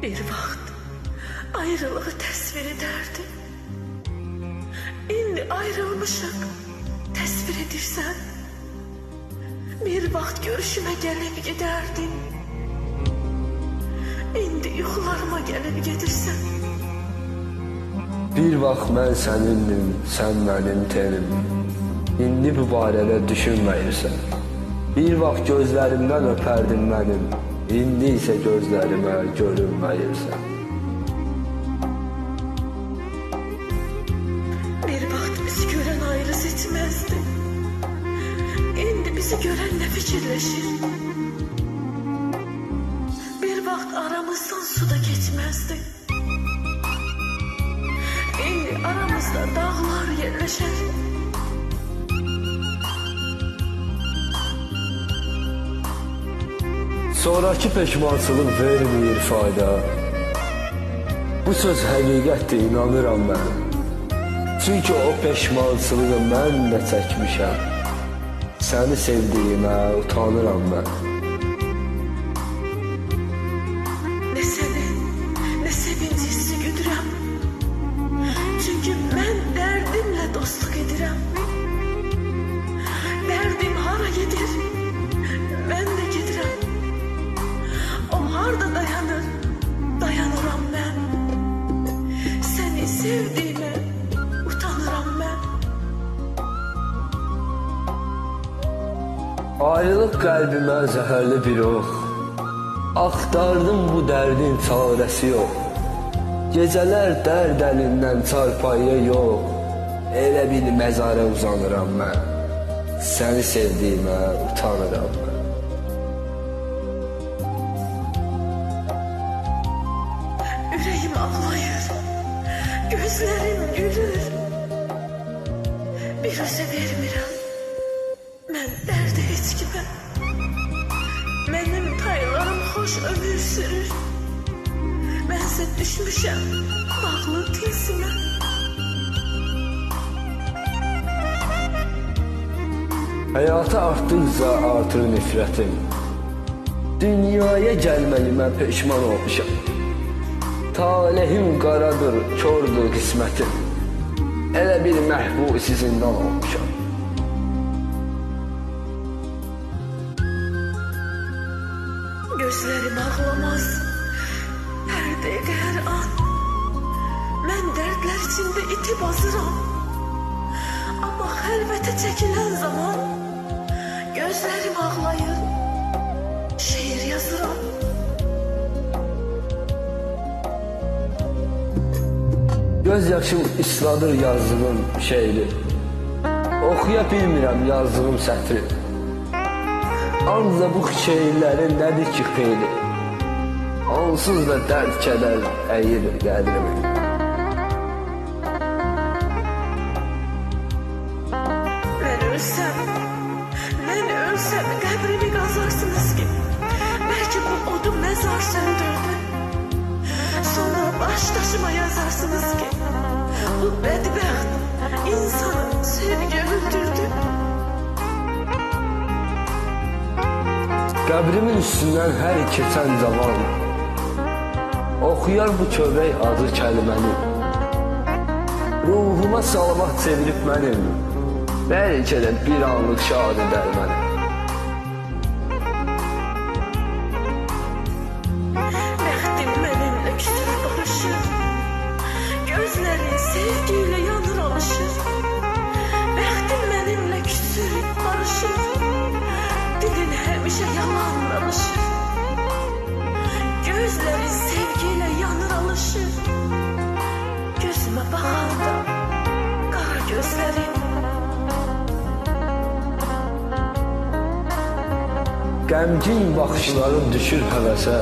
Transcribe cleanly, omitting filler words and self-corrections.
Bir vaxt ayrılığı təsvir edərdim. İndi ayrılmışıq, təsvir edirsən. Bir vaxt görüşümə gəlib gedərdin. İndi yuxularıma gəlib gedirsən. Bir vaxt mən sənindim, sən mənim tenim. İndi bu barədə düşünməyirsən. Bir vaxt gözlərimdən öpərdin mənim. İndi isə gözlərimə görünməyirsən. Bir vaxt bizi görən ayrı seçməzdi. İndi bizi görənlə fikirləşir. Bir vaxt aramızdan su da geçməzdi. İndi aramızda dağlar yerləşər. Sonraki peşmançılıq vermir fayda. Bu söz həqiqətdir, inanıram mən. Çünki o peşmançılığı mən də çəkmişəm. Səni sevdiyimə utanıram mən. Ne seni, ne sevinci hissi güdürəm. Çünkü mən dərdimlə dostluq edirəm. Dərdim hara gedir, mən də gedirəm. O harda dayanır, dayanıram mən. Səni sevdiyimə utanıram mən. Ayrılıq qəlbimə zəhərli bir ox. Axtardım bu dərdin çarəsi yox. Gecələr dərd əlindən çarpayı yox. Elə bir məzara uzanıram mən. Səni sevdiyimə utanıram mən. Ürəyim ağlayır, gözlərim gülür. Bir özə vermirəm, mən dərdə heç kimə. Mənim paylarım xoş ömür sürür. Mənsə düşmüşəm bağlı tilsimə. Həyata artdıqca artır nifrətim. Dünyaya gəlməyimə peşman olmuşam. Talihim qaradır, kördür qismətim. Elə bir məhbusi zindan olmuşam. Gözlərim ağlamaz, hər dəqiqə, hər an. Mən dərdlər içində itib azıram. Amma xəlvətə çəkilən zaman gözlərim ağlayır, şeir yazıram. Göz yaşım isladır yazdığım şeiri. Oxuya bilmirəm yazdığım sətri. Ancaq bu şeirlərin nədir ki xeyli? Onsuz da dərd kədər əyir qədrimi. Mən ölsəm qəbrimi qazarsınız ki, bəlkə bu odu məzar söndürdü. Sonra baş daşıma yazarsınız ki, bu bədbəxt insanı sevgi öldürdü. Qəbrimin üstündən hər keçən zaman oxuyar bu kövrək adı kəlməni. Ruhuma salamat çevirib mənim, bəlkə də bir anlıq şad edər məni. Bəxtim mənimlə küsür barışır, gözlərin sevgiyle yanır alışır. Bəxtim mənimlə küsür barışır, dilin həmişə yalan danışır. Gözlərin sevgiyle yanır alışır, gözümə baxanda qara gözlərin. Qəmgin baxışların düşür həvəsə.